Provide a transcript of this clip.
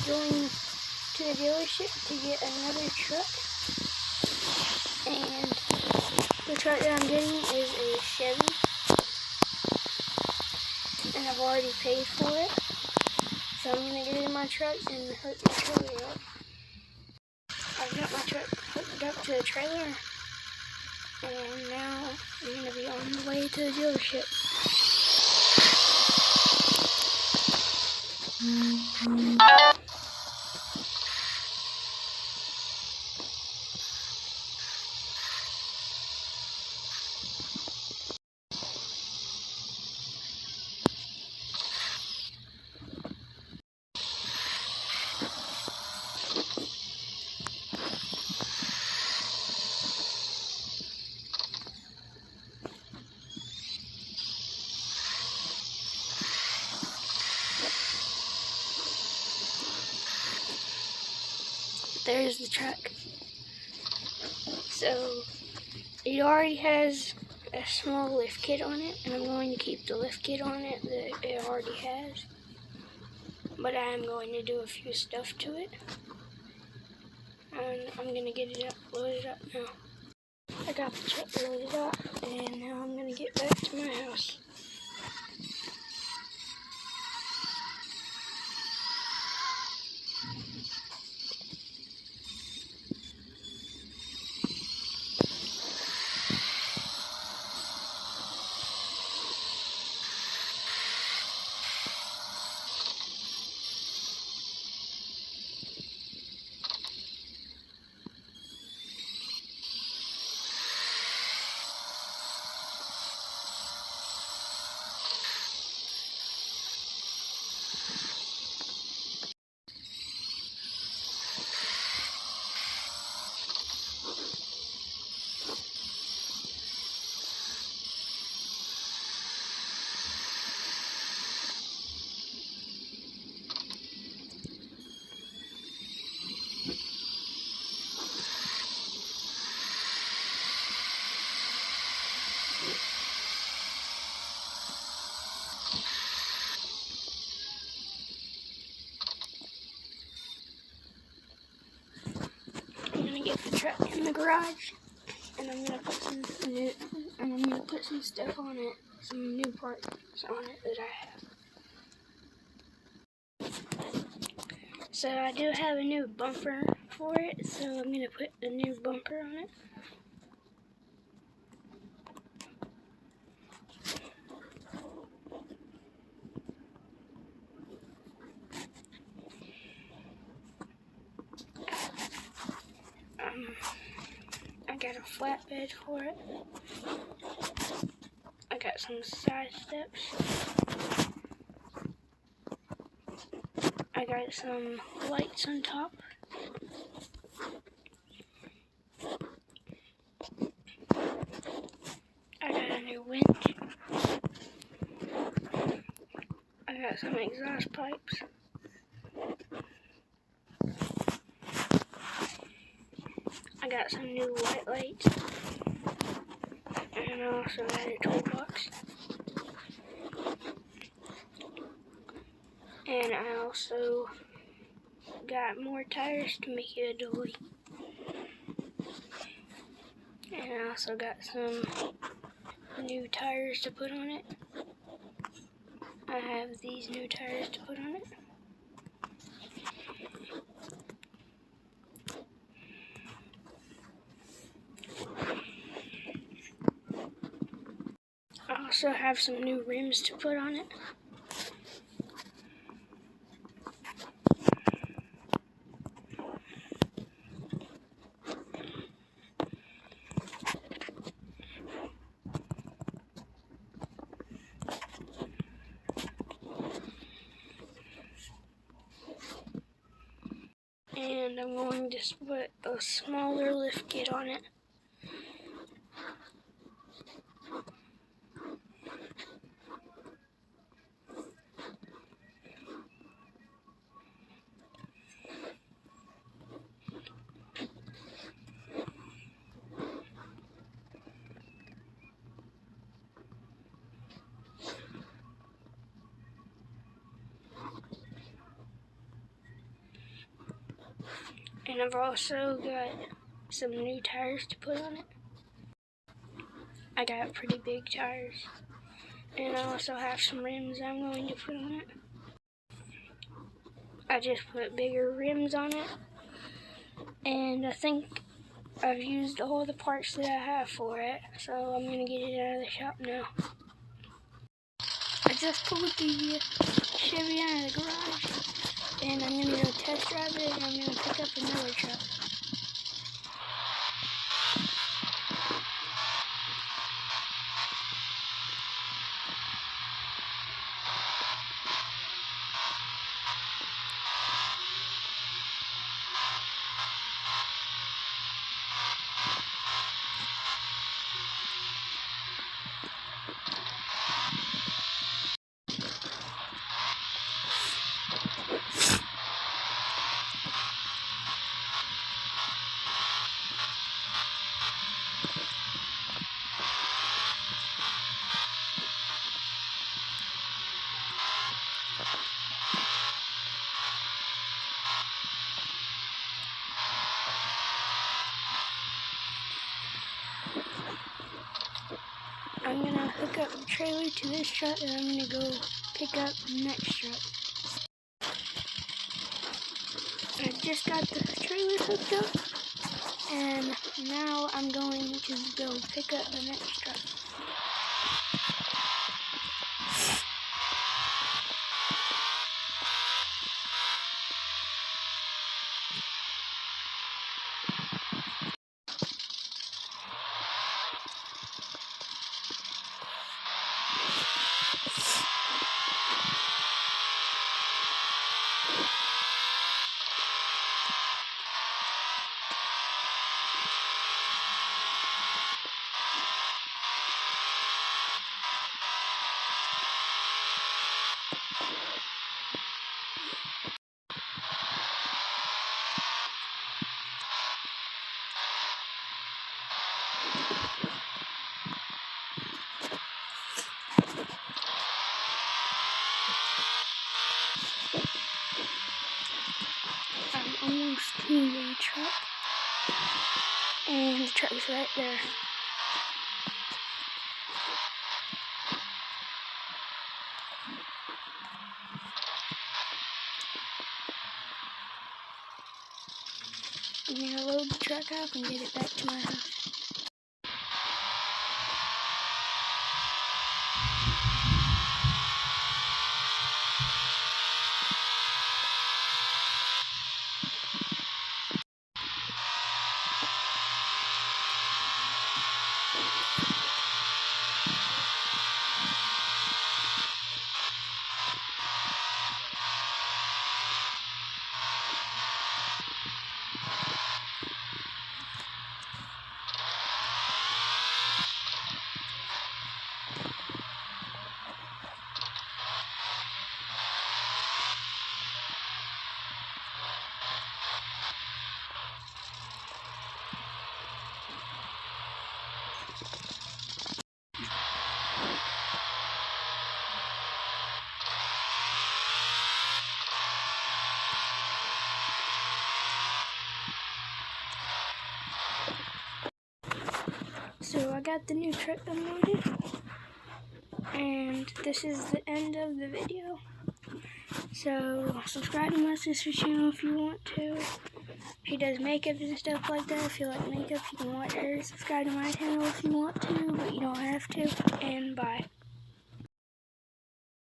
going to the dealership to get another truck, and the truck that I'm getting is a Chevy, and I've already paid for it, so I'm going to get in my truck and hook the trailer up. I've got my truck hooked up to the trailer, and now I'm going to be on the way to the dealership. There's the truck. So it already has a small lift kit on it, and I'm going to keep the lift kit on it that it already has, but I am going to do a few stuff to it, and I'm going to get it loaded up now. I got the truck loaded up, and now I'm going to get back to my house. I'm going to get the truck in the garage, and I'm going to put some stuff on it, some new parts on it that I have. So I do have a new bumper for it, so I'm going to put the new bumper on it. I got a flatbed for it. I got some side steps. I got some lights on top. I got a new winch. I got some exhaust pipes. I got some new white lights. And I also got a toolbox. And I also got more tires to make it a dually. And I also got some new tires to put on it. I have these new tires to put on it. I also have some new rims to put on it. And I'm going to put a smaller lift kit on it. And I've also got some new tires to put on it. I got pretty big tires. And I also have some rims I'm going to put on it. I just put bigger rims on it. And I think I've used all the parts that I have for it. So I'm going to get it out of the shop now. I just pulled the Chevy out of the garage. And I'm going to go test drive it, and I'm going to pick up another truck. I'm going to hook up the trailer to this truck, and I'm going to go pick up the next truck. I just got the trailer hooked up, and now I'm going to go pick up the next truck. I'm almost to the truck, and the truck is right there. I'm going to load the truck up and get it back to my house. So I got the new truck unloaded, and this is the end of the video. So subscribe to my sister's channel if you want to. She does makeup and stuff like that. If you like makeup, you can watch her. Subscribe to my channel if you want to, but you don't have to. And bye.